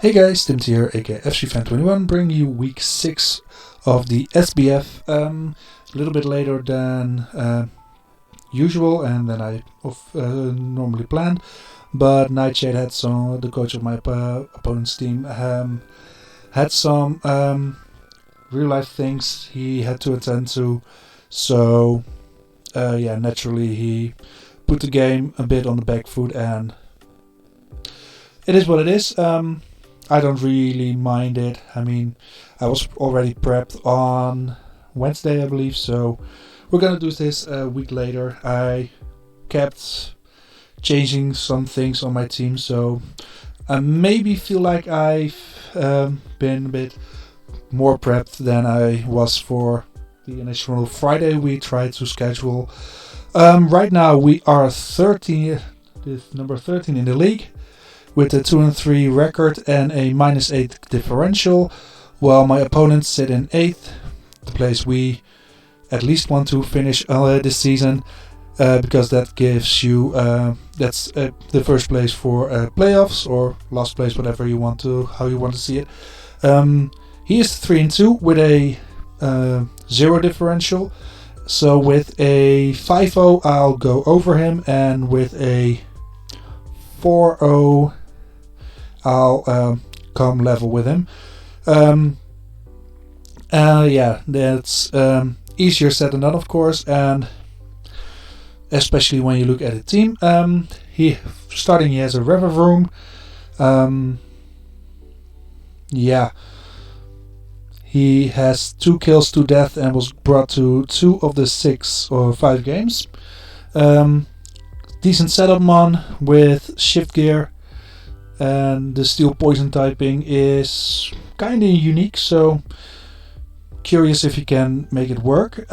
Hey guys, Tim here, aka FCFan21, bringing you week 6 of the SBF. A little bit later than usual and than I normally planned, but Nightshade had the coach of my opponent's team, had some real life things he had to attend to, so naturally he put the game a bit on the back foot, and it is what it is. I don't really mind it. I mean, I was already prepped on Wednesday, I believe, so we're gonna do this a week later. I kept changing some things on my team, so I maybe feel like I've been a bit more prepped than I was for the initial Friday we tried to schedule. Right now we are 13, number 13 in the league, with a 2-3 record and a -8 differential, while my opponents sit in 8th, the place we at least want to finish this season, because that gives you that's the first place for playoffs or last place, whatever you want to, how you want to see it. He is 3-2 with a 0 differential, so with a 5-0 I'll go over him, and with a 4-0 I'll come level with him. That's easier said than done, of course, and especially when you look at the team. He has a rev room. He has 2 kills to death and was brought to 2 of the 6 or 5 games. Decent setup mon with shift gear, and the steel poison typing is kinda unique, so curious if he can make it work.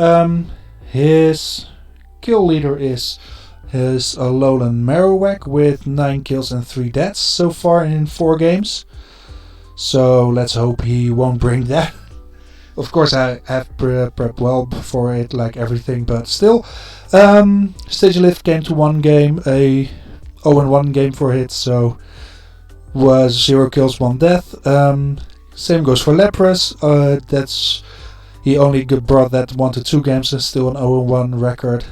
His kill leader is his Alolan Marowak with 9 kills and 3 deaths so far in 4 games. So let's hope he won't bring that. Of course I have prepped well for it, like everything, but still. Stagelift came to 1 game, a 0-1 game for hit, so was 0 kills, 1 death. Same goes for Lapras. He only brought that 1 to 2 games and still an 0-1 record.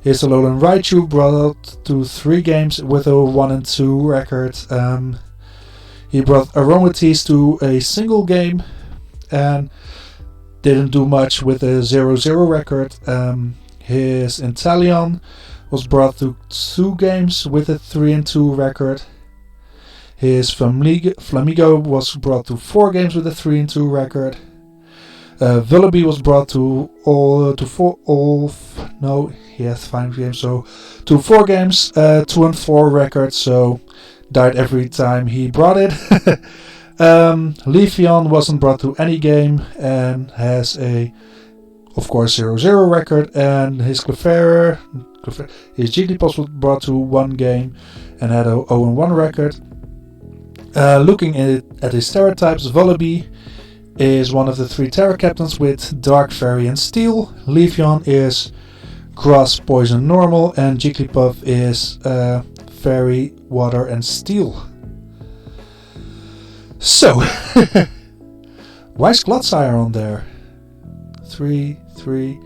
His Alolan Raichu brought to 3 games with a 1 and 2 record. He brought Aromatisse to a single game and didn't do much with a 0-0 record. His Inteleon was brought to 2 games with a 3 and 2 record. His Flamigo was brought to 4 games with a 3 and 2 record. Vullaby was brought to 5 games, so to 4 games, 2 and 4 record, so died every time he brought it. Leafeon wasn't brought to any game and has a, of course, 0-0 record, and his his Jigglypuff was brought to 1 game and had a 0-1 record. Looking at his Terra types, Vullaby is one of the 3 Terra captains with Dark, Fairy and Steel. Leafeon is Grass, Poison, Normal, and Jigglypuff is Fairy, Water and Steel. So, why is Clodsire on there? 3, 3,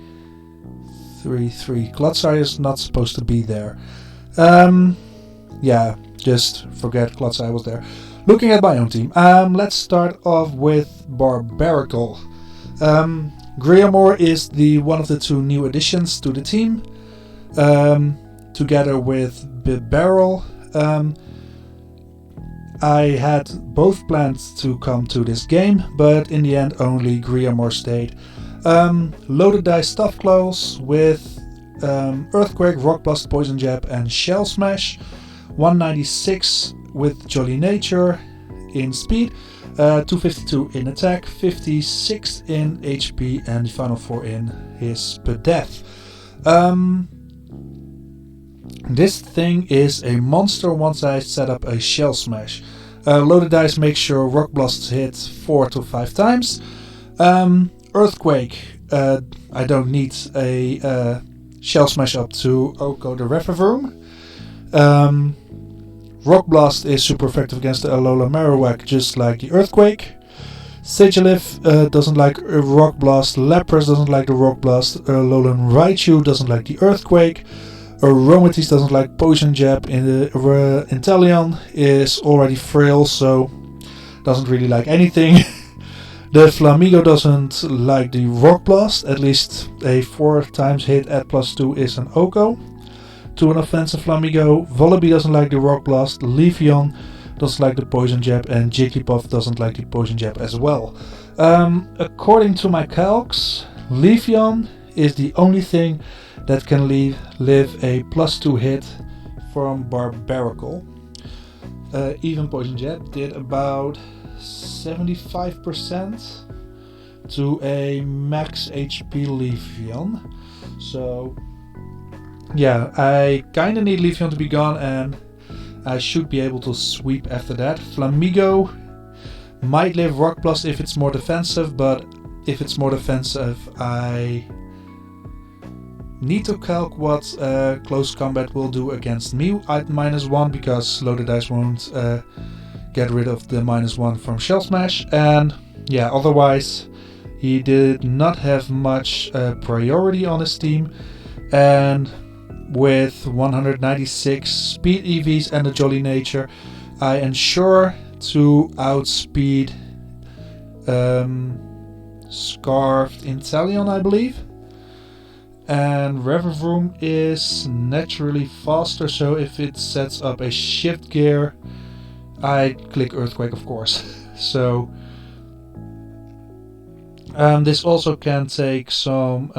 3, 3. Clodsire is not supposed to be there. Just forget Clodsire was there. Looking at my own team, let's start off with Barbaracle. Greymore is one of the 2 new additions to the team, together with Barbaracle. I had both planned to come to this game, but in the end only Greymore stayed. Loaded dice Stuffed Claws with Earthquake, Rock Blast, Poison Jab and Shell Smash. 196 with Jolly Nature in speed, 252 in attack, 56 in HP, and the final 4 in his Death. This thing is a monster once I set up a Shell Smash. Loaded dice make sure Rock Blast hits 4 to 5 times. Earthquake, I don't need a Shell Smash up to go to Rev Room. Rock Blast is super effective against the Alola Marowak, just like the Earthquake. Sigilyph doesn't like Rock Blast. Lapras doesn't like the Rock Blast. Alolan Raichu doesn't like the Earthquake. Aromatisse doesn't like Poison Jab. Inteleon is already frail, so doesn't really like anything. The Flamigo doesn't like the Rock Blast. At least a 4 times hit at +2 is an OHKO to an offensive Flamigo. Volibee doesn't like the Rock Blast. Leafeon doesn't like the Poison Jab, and Jigglypuff doesn't like the Poison Jab as well. According to my calcs, Leafeon is the only thing that can live a +2 hit from Barbaracle. Even Poison Jab did about 75% to a max HP Leafeon. So yeah, I kinda need Leafeon to be gone, and I should be able to sweep after that. Flamigo might live Rock Blast if it's more defensive, but if it's more defensive, I need to calc what close combat will do against me at -1, because loaded dice won't get rid of the -1 from Shell Smash. And yeah, otherwise he did not have much priority on his team, and with 196 speed EVs and a Jolly Nature, I ensure to outspeed Scarfed Inteleon, I believe. And Revavroom is naturally faster, so if it sets up a shift gear, I click Earthquake, of course. So this also can take some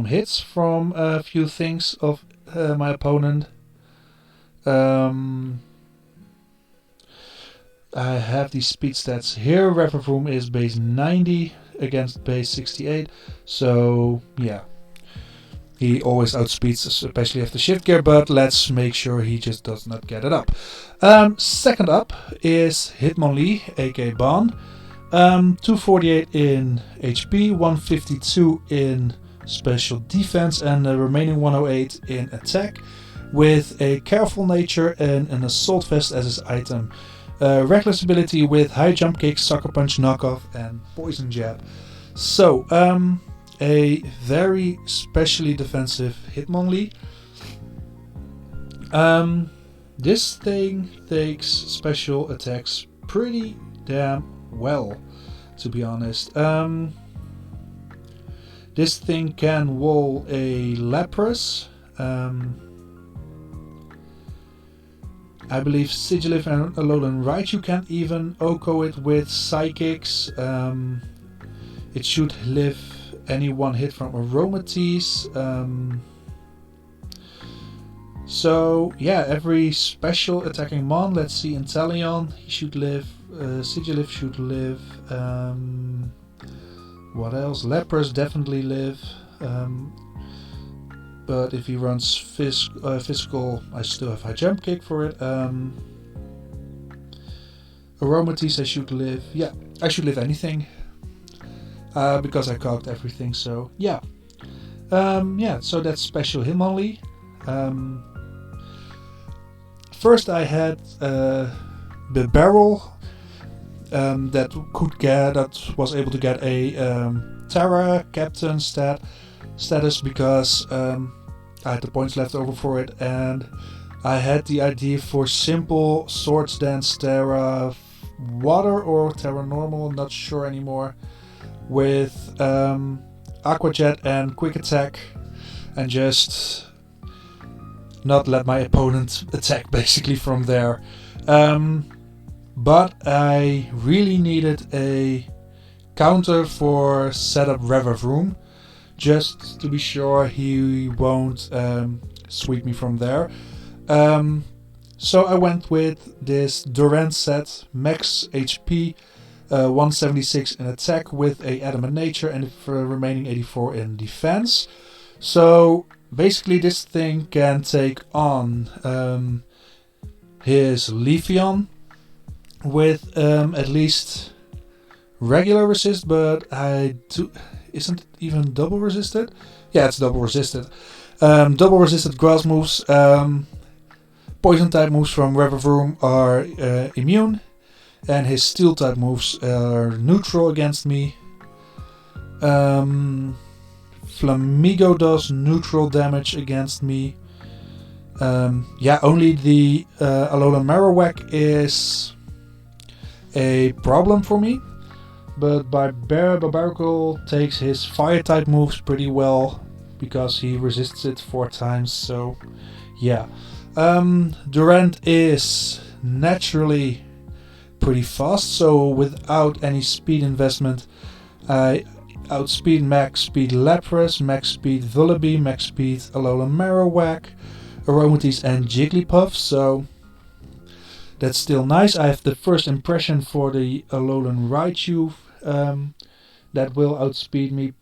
hits from a few things of my opponent. I have these speed stats here. Revavroom is base 90 against base 68, so yeah, he always outspeeds, especially after shift gear, but let's make sure he just does not get it up. Second up is Hitmonlee, aka Ban. 248 in HP, 152 in special defense, and the remaining 108 in attack, with a careful nature and an assault vest as his item. Reckless ability with high jump kick, sucker punch, knockoff, and poison jab. So a very specially defensive Hitmonlee. This thing takes special attacks pretty damn well, to be honest. This thing can wall a Lapras. I believe Sigilyph and Alolan Raichu can't even OHKO it with Psychics. It should live any one hit from Aromatisse. So yeah, every special attacking mon. Let's see, Inteleon, he should live. Sigilyph should live. What else? Lapras definitely live. But if he runs physical, I still have high jump kick for it. Aromatisse, I should live. Yeah, I should live anything. Because I calced everything, so yeah. So that's special Hitmonlee. First I had the barrel that was able to get a Terra Captain status because I had the points left over for it, and I had the idea for simple Swords Dance Terra Water or Terra Normal, not sure anymore, with Aqua Jet and Quick Attack, and just not let my opponent attack basically from there. But I really needed a counter for setup Revavroom, just to be sure he won't sweep me from there. So I went with this Durant set, max HP, 176 in attack with a Adamant Nature and the remaining 84 in defense. So basically this thing can take on his Leafeon with at least regular resist, but isn't it even double resisted? Yeah, it's double resisted. Double resisted grass moves. poison type moves from Revavroom are immune, and his steel type moves are neutral against me. Flamigo does neutral damage against me. Only the Alolan Marowak is a problem for me. But Barbaracle takes his fire type moves pretty well because he resists it 4 times. So yeah. Durant is naturally pretty fast, so without any speed investment, I outspeed max speed Lapras, max speed Vullaby, max speed Alolan Marowak, Aromatisse and Jigglypuff, so that's still nice. I have the first impression for the Alolan Raichu that will outspeed me.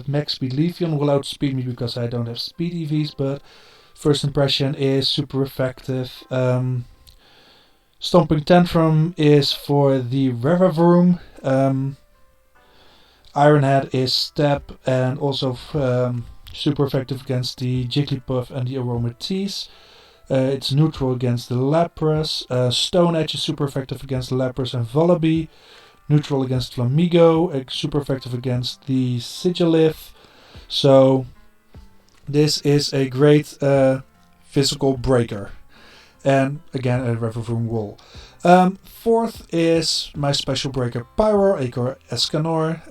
Max speed Leafeon will outspeed me because I don't have speed EVs, but first impression is super effective. Stomping Tantrum is for the Revavroom. Iron Head is Step and also super effective against the Jigglypuff and the Aromatisse. It's neutral against the Lapras. Stone Edge is super effective against the Lapras and Vullaby. Neutral against Flamigo. Super effective against the Sigilyph. So this is a great physical breaker. And again, a Revavroom Wall. Fourth is my special breaker Pyro, aka Escanor.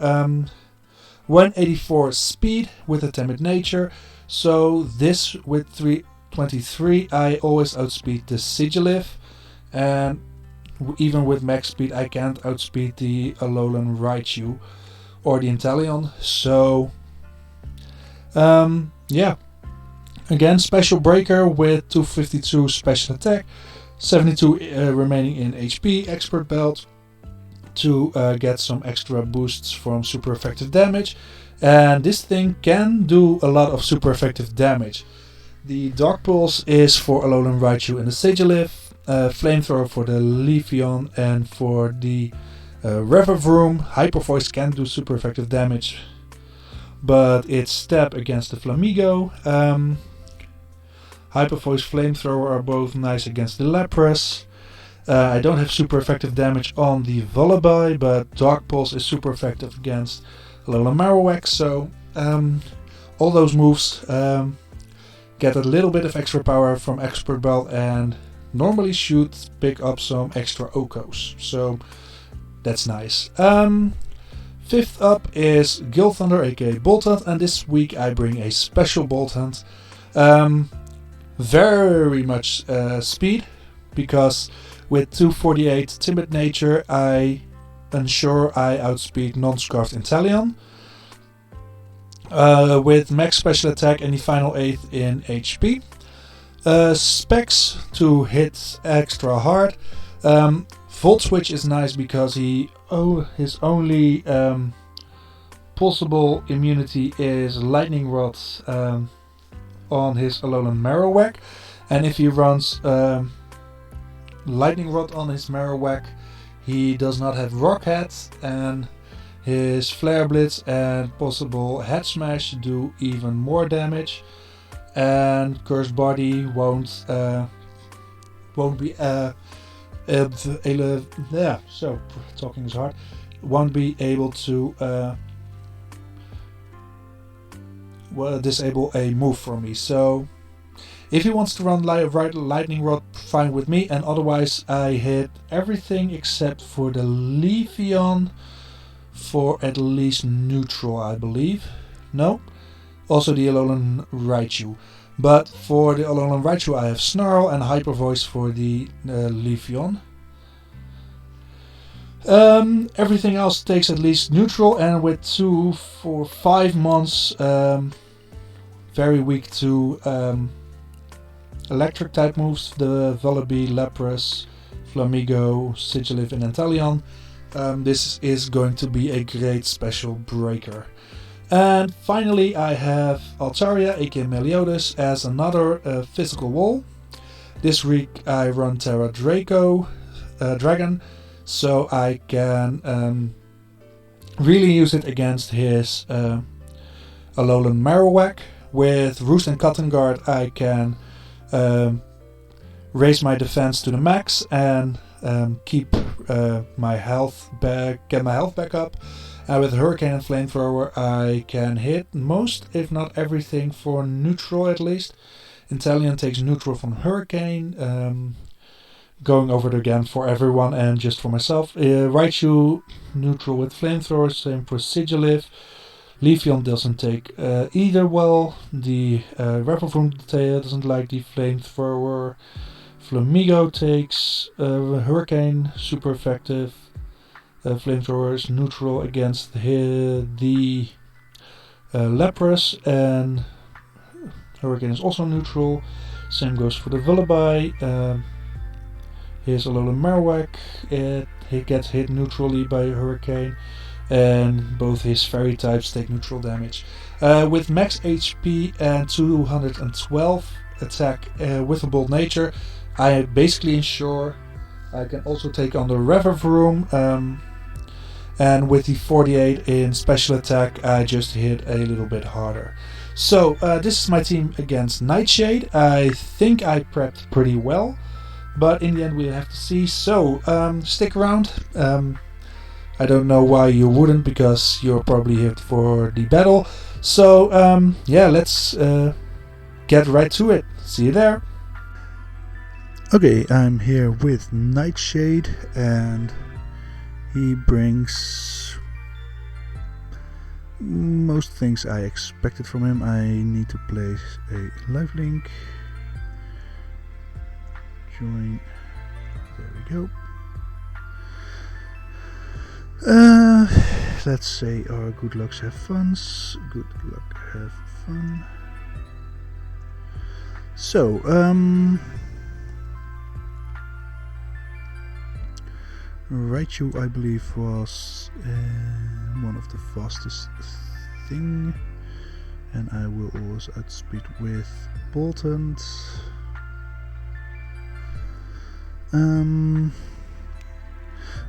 184 speed with a timid nature. So this with 323 I always outspeed the Sigilyph. And even with max speed I can't outspeed the Alolan Raichu or the Inteleon. So yeah. Again, special breaker with 252 special attack, 72 remaining in HP, expert belt to get some extra boosts from super effective damage. And this thing can do a lot of super effective damage. The Dark Pulse is for Alolan Raichu and the Sigilyph, Flamethrower for the Leafeon and for the Revavroom. Hyper Voice can do super effective damage, but it's Step against the Flamigo. Hyper Voice, Flamethrower are both nice against the Lapras. I don't have super effective damage on the Vullaby, but Dark Pulse is super effective against Alolan Marowak. So all those moves get a little bit of extra power from Expert Belt and normally should pick up some extra Okos. So that's nice. Fifth up is Gil Thunder, aka Bolt Hunt, and this week I bring a special Bolt Hunt. Very much speed, because with 248 timid nature I ensure I outspeed non-scarfed Inteleon. With max special attack and the final 8th in HP. Specs to hit extra hard. Volt Switch is nice because his only possible immunity is Lightning Rod on his Alolan Marowak, and if he runs Lightning Rod on his Marowak, he does not have Rock Head, and his Flare Blitz and possible Head Smash do even more damage, and Curse Body won't be talking is hard. Won't be able to disable a move from me. So if he wants to run Lightning Rod, fine with me, and otherwise I hit everything except for the Leafeon for at least neutral, I believe. No? Also the Alolan Raichu. But for the Alolan Raichu I have Snarl and Hyper Voice for the Leafeon. Everything else takes at least neutral, and with 2 for 5 months very weak to electric type moves, the Vullaby, Lapras, Flamigo, Sigilyph and Inteleon. This is going to be a great special breaker. And finally I have Altaria, aka Meliodas, as another physical wall. This week I run Terra Dragon, so I can really use it against his Alolan Marowak. With Roost and Cotton Guard I can raise my defense to the max and keep my health back, get my health back up. And with Hurricane and Flamethrower, I can hit most, if not everything, for neutral at least. Intalion takes neutral from Hurricane. Going over it again for everyone and just for myself. Raichu neutral with Flamethrower, same for Sigilif. Leafeon doesn't take either well. The Revelroom doesn't like the Flamethrower. Flamigo takes Hurricane, super effective. Flamethrower is neutral against the Lapras, and Hurricane is also neutral. Same goes for the Vullaby. Here's Alola Marowak. He gets hit neutrally by Hurricane, and both his fairy types take neutral damage. With max HP and 212 attack with a bold nature, I basically ensure I can also take on the Revervroom. And with the 48 in special attack, I just hit a little bit harder. So this is my team against Nightshade. I think I prepped pretty well, but in the end we'll have to see. So stick around. I don't know why you wouldn't, because you're probably here for the battle. So yeah, let's get right to it. See you there. Okay, I'm here with Nightshade, and he brings most things I expected from him. I need to place a lifelink. Join. There we go. Let's say our good lucks have fun. Good luck, have fun. So, Raichu, I believe, was one of the fastest thing, and I will always outspeed with Boltund.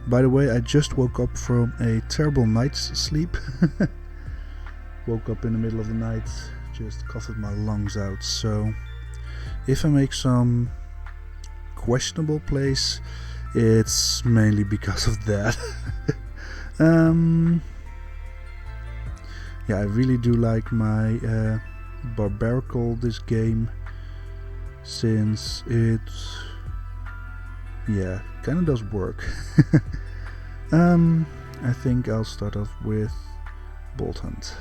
By the way, I just woke up from a terrible night's sleep. Woke up in the middle of the night, just coughed my lungs out. So if I make some questionable plays, it's mainly because of that. Yeah, I really do like my Barbaracle this game, since it kind of does work. I think I'll start off with Boltund,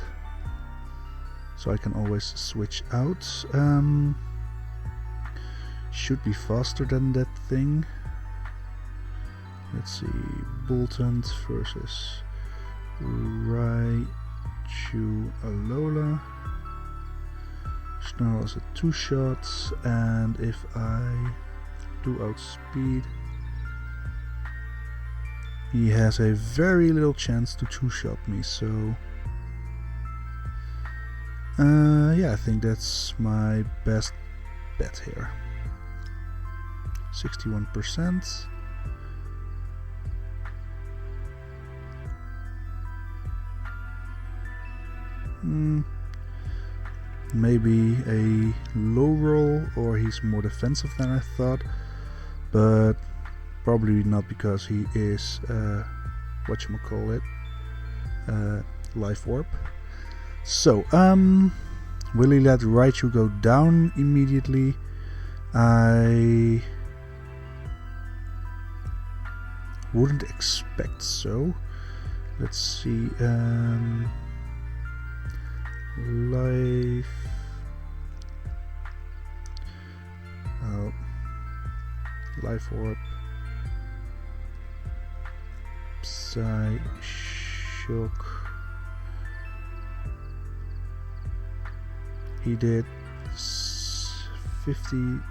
so I can always switch out. Should be faster than that thing. Let's see, Boltund versus Raichu Alola. Snarl is a 2-shot, and if I do outspeed, he has a very little chance to 2-shot me, so yeah, I think that's my best bet here. 61%. Maybe a low roll, or he's more defensive than I thought, but probably not, because he is whatchamacallit, Life Orb. So will he let Raichu go down immediately? I wouldn't expect so. Let's see. Life. Life Orb. Psy Shock. He did 54%.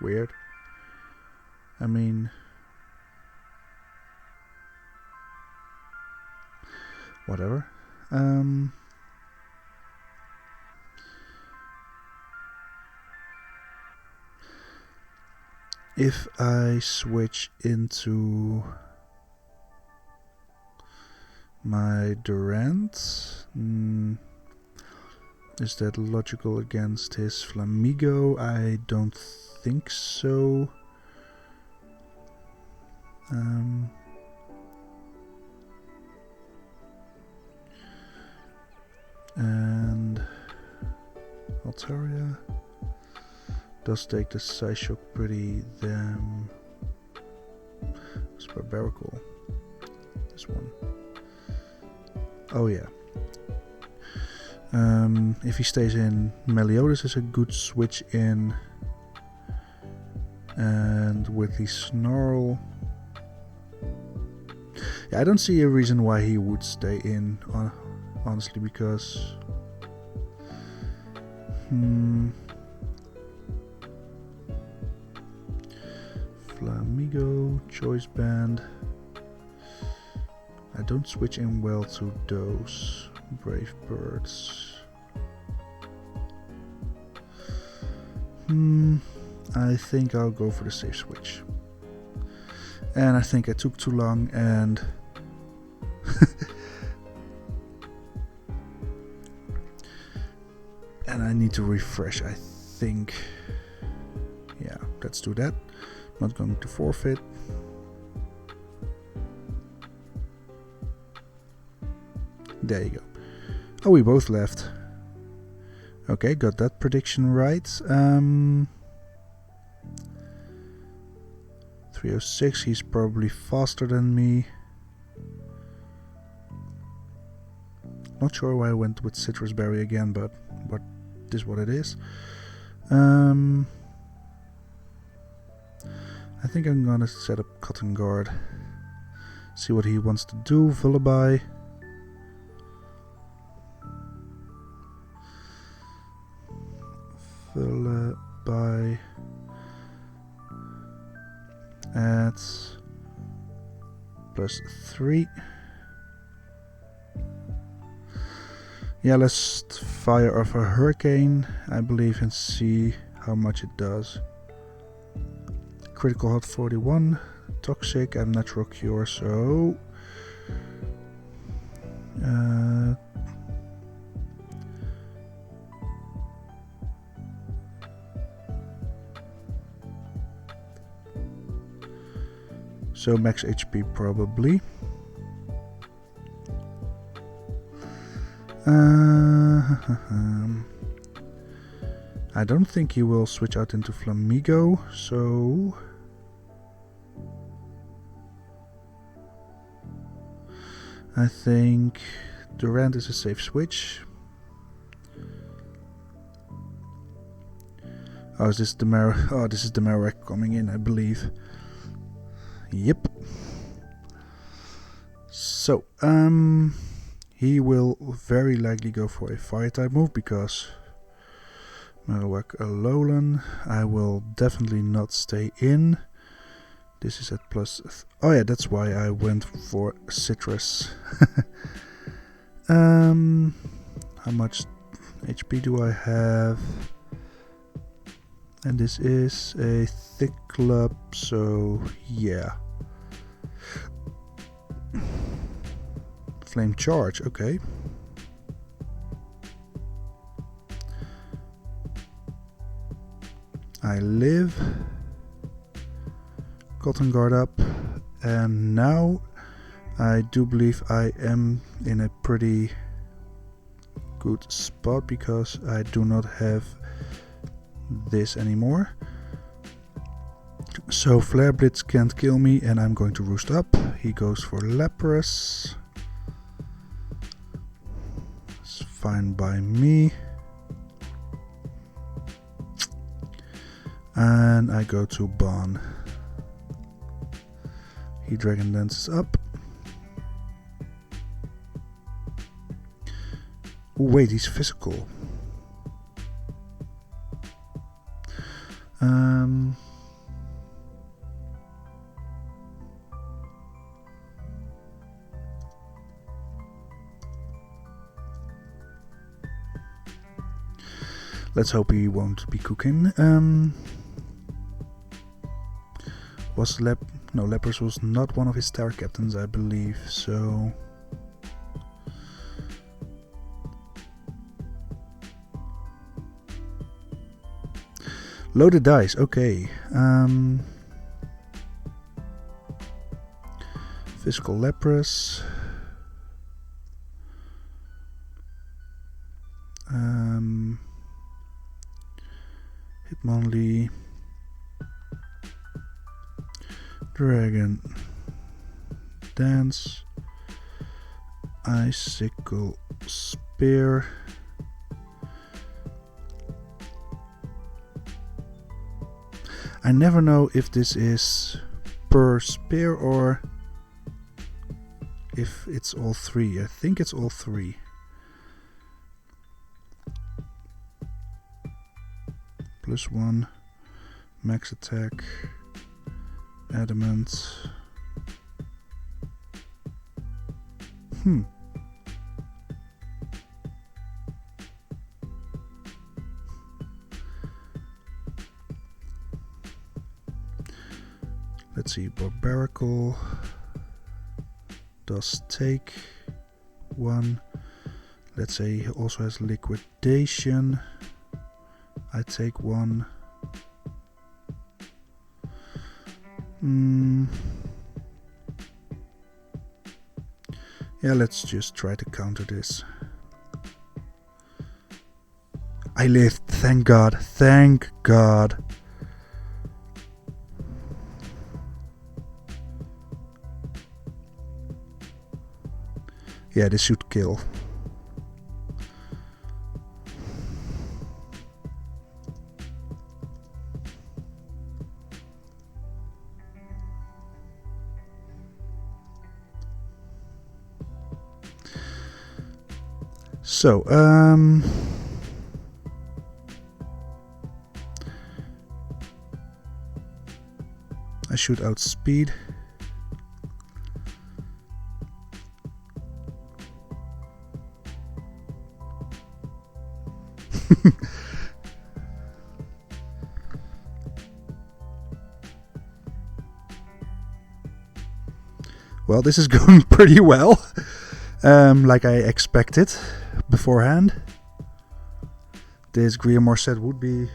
Weird. I mean, whatever. if I switch into my Durant, is that logical against his Flamigo? I don't think so. And Altaria does take the side shock pretty damn. It's Barbaracle. This one. Oh yeah. If he stays in, Meliodas is a good switch in. And with the Snarl, yeah, I don't see a reason why he would stay in, honestly, because Flamigo, Choice Band. I don't switch in well to those Brave Birds. I think I'll go for the safe switch. And I think I took too long and and I need to refresh, I think. Yeah, let's do that. Not going to forfeit. There you go. Oh, we both left. Okay, got that prediction right. 306, he's probably faster than me. Not sure why I went with Citrus Berry again, but this is what it is. I think I'm gonna set up Cotton Guard. See what he wants to do. Vullaby. Vullaby at +3. Yeah, let's fire off a Hurricane, I believe, and see how much it does. Critical Hot 41, Toxic, and Natural Cure, so so max HP probably. I don't think he will switch out into Flamigo, so I think Durant is a safe switch. Oh, is this the this is the Marek coming in, I believe. Yep. So, he will very likely go for a fire type move because Marowak Alolan. I will definitely not stay in. This is at oh yeah, that's why I went for Citrus. How much HP do I have? And this is a thick club, so yeah. Flame Charge, okay. I live. Cotton Guard up. And now I do believe I am in a pretty good spot because I do not have this anymore. So Flare Blitz can't kill me and I'm going to roost up. He goes for Lapras. It's fine by me. And I go to Bon. He Dragon Dances up. Oh, wait, he's physical. Let's hope he won't be cooking. Was no, Lepers was not one of his star captains, I believe. So loaded dice. Okay. Physical Leprous. Hitmonlee. Dragon Dance. Icicle Spear. I never know if this is per spear or if it's all three. I think it's all three. +1 max attack. Adamant. Let's see, Barbaracle does take 1. Let's say he also has liquidation. I take 1. Yeah, let's just try to counter this. I lived, thank God, thank God. Yeah, this should kill. So, I should outspeed. Well, this is going pretty well, like I expected beforehand. This Grimoire set would be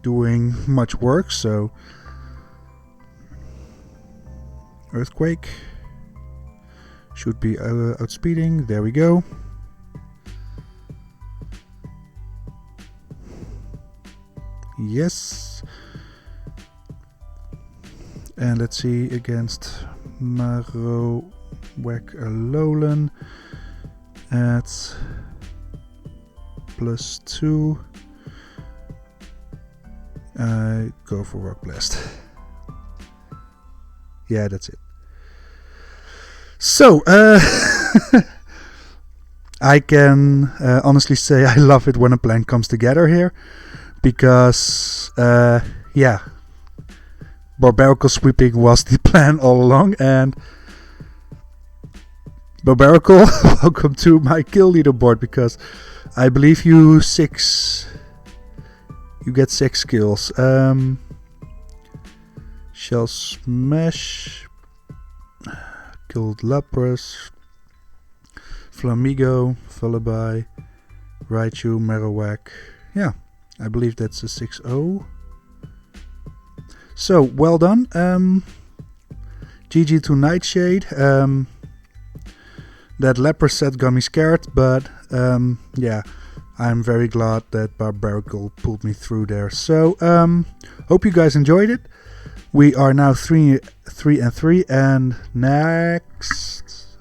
doing much work, so Earthquake should be outspeeding. There we go. Yes. And let's see, against Marowak Alolan at +2. I go for Rock Blast. Yeah, that's it. So, I can honestly say I love it when a plan comes together here, because, yeah, Barbaracle sweeping was the plan all along, and Barbaracle, welcome to my kill leaderboard, because I believe you get 6 kills. Shell Smash, killed Lapras, Flamigo, Vullaby, Raichu, Marowak. Yeah, I believe that's a 6-0. So, well done. GG to Nightshade. That Lapras set got me scared, but yeah, I'm very glad that Barbaracle pulled me through there. So, hope you guys enjoyed it. We are now 3-3, and next,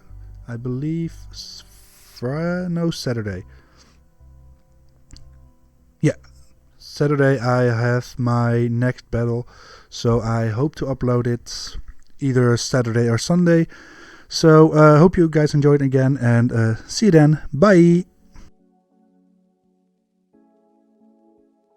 I believe, Saturday. Yeah, Saturday I have my next battle, so I hope to upload it either Saturday or Sunday. So, hope you guys enjoyed again, and see you then. Bye!